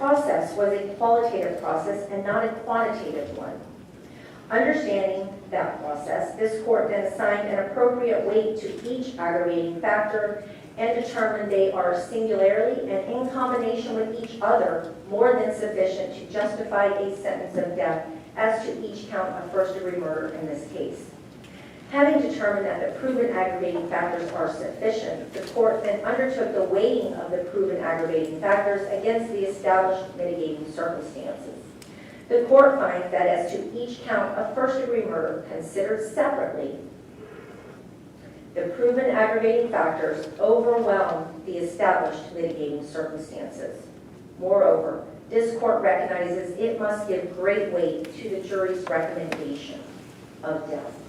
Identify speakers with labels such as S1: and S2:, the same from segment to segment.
S1: process was a qualitative process and not a quantitative one. Understanding that process, this court then assigned an appropriate weight to each aggravating factor and determined they are singularly and in combination with each other more than sufficient to justify a sentence of death as to each count of first-degree murder in this case. Having determined that the proven aggravating factors are sufficient, the court then undertook the weighing of the proven aggravating factors against the established mitigating circumstances. The court finds that as to each count of first-degree murder considered separately, the proven aggravating factors overwhelm the established mitigating circumstances. Moreover, this court recognizes it must give great weight to the jury's recommendation of death.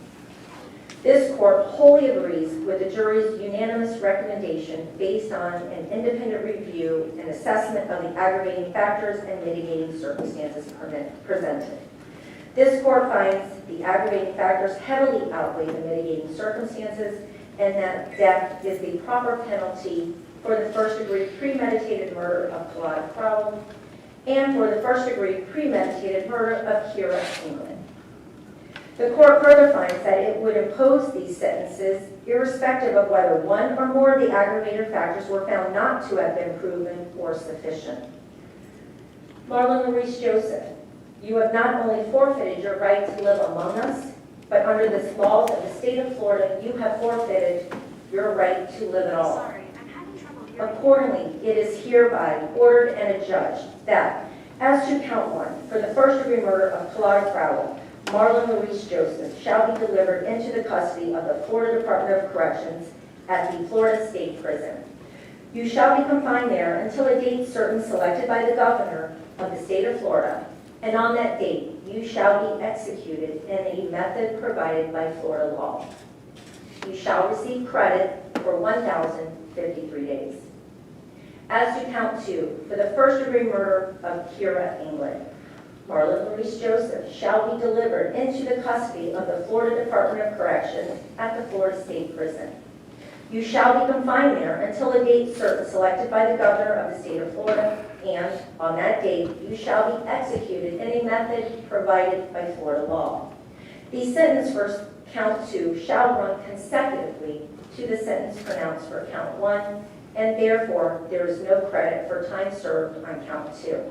S1: This court wholly agrees with the jury's unanimous recommendation based on an independent review and assessment of the aggravating factors and mitigating circumstances presented. This court finds the aggravating factors heavily outweigh the mitigating circumstances and that death is the proper penalty for the first-degree premeditated murder of Claude Crowell and for the first-degree premeditated murder of Kira England. The court further finds that it would impose these sentences irrespective of whether one or more of the aggravator factors were found not to have been proven or sufficient. Marlin Joseph, you have not only forfeited your right to live among us, but under the laws of the state of Florida, you have forfeited your right to live at all.
S2: Sorry, I'm having trouble hearing.
S1: Accordingly, it is hereby ordered and adjudged that, as to count one, for the first-degree murder of Claude Crowell, Marlin Joseph shall be delivered into the custody of the Florida Department of Corrections at the Florida State Prison. You shall be confined there until a date certain selected by the governor of the state of Florida, and on that date you shall be executed in a method provided by Florida law. You shall receive credit for 1,053 days. As to count two, for the first-degree murder of Kira England, Marlin Joseph shall be delivered into the custody of the Florida Department of Corrections at the Florida State Prison. You shall be confined there until a date certain selected by the governor of the state of Florida, and on that date you shall be executed in a method provided by Florida law. The sentence for count two shall run consecutively to the sentence pronounced for count one, and therefore there is no credit for time served on count two.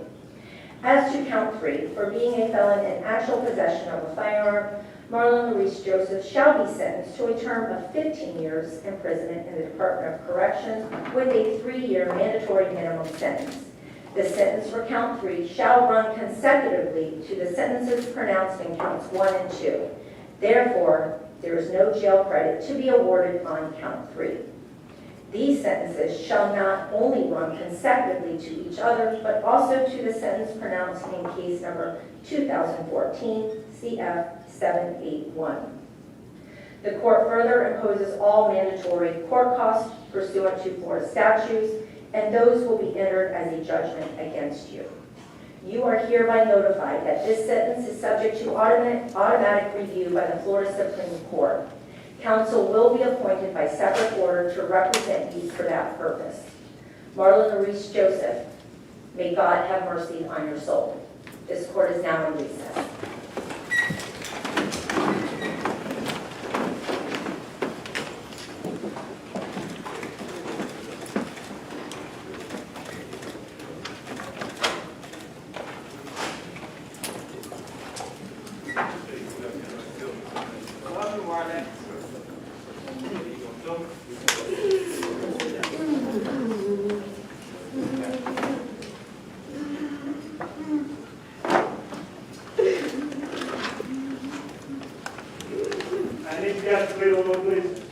S1: As to count three, for being a felon in actual possession of a firearm, Marlin Joseph shall be sentenced to a term of 15 years imprisonment in the Department of Corrections with a 3-year mandatory minimum sentence. The sentence for count three shall run consecutively to the sentences pronounced in counts 1 and 2. Therefore, there is no jail credit to be awarded on count three. These sentences shall not only run consecutively to each other, but also to the sentence pronounced in case number 2014 CF 781. The court further imposes all mandatory court costs pursuant to Florida statutes, and those will be entered as a judgment against you. You are hereby notified that this sentence is subject to automatic review by the Florida Supreme Court. Counsel will be appointed by separate order to represent you for that purpose. Marlin Joseph, may God have mercy on your soul. This court is now in recess.
S3: Guys, please.